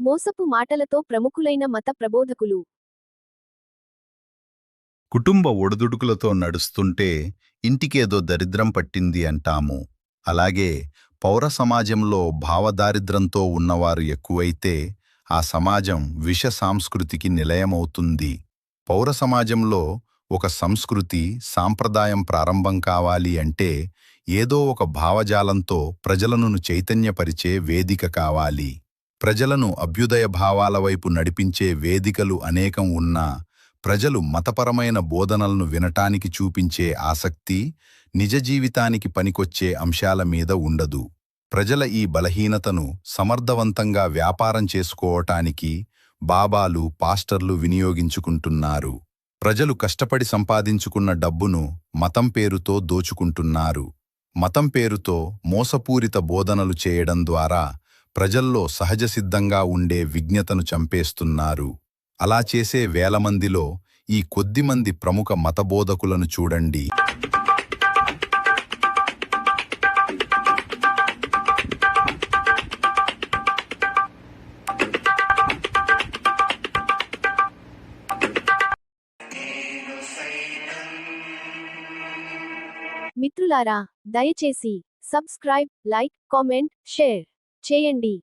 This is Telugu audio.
మోసపు మాటలతో ప్రముఖులైన మత ప్రబోధకులు. కుటుంబ ఒడిదుడుకులతో నడుస్తుంటే ఇంటికేదో దరిద్రం పట్టింది అంటాము. అలాగే పౌర సమాజంలో భావదారిద్రంతో ఉన్నవారు ఎక్కువైతే ఆ సమాజం విష సాంస్కృతికి నిలయమవుతుంది. పౌర సమాజంలో ఒక సంస్కృతి, సాంప్రదాయం ప్రారంభం కావాలి అంటే ఏదో ఒక భావజాలంతో ప్రజలను చైతన్యపరిచే వేదిక కావాలి. ప్రజలను అభ్యుదయ భావాల వైపు నడిపించే వేదికలు అనేకం ఉన్నా ప్రజలు మతపరమైన బోధనలను వినటానికి చూపించే ఆసక్తి నిజ జీవితానికి పనికొచ్చే అంశాల మీద ఉండదు. ప్రజల ఈ బలహీనతను సమర్థవంతంగా వ్యాపారం చేసుకోవటానికి బాబాలు, పాస్టర్లు వినియోగించుకుంటున్నారు. ప్రజలు కష్టపడి సంపాదించుకున్న డబ్బును మతం పేరుతో దోచుకుంటున్నారు. మతం పేరుతో మోసపూరిత బోధనలు చేయడం ద్వారా ప్రజల్లో సహజసిద్ధంగా ఉండే విజ్ఞతను చంపేస్తున్నారు. అలా చేసే వేలమందిలో ఈ కొద్దిమంది ప్రముఖ మతబోధకులను చూడండి. మిత్రులారా, దయచేసి సబ్స్క్రైబ్, లైక్, కామెంట్, షేర్ చేయండి.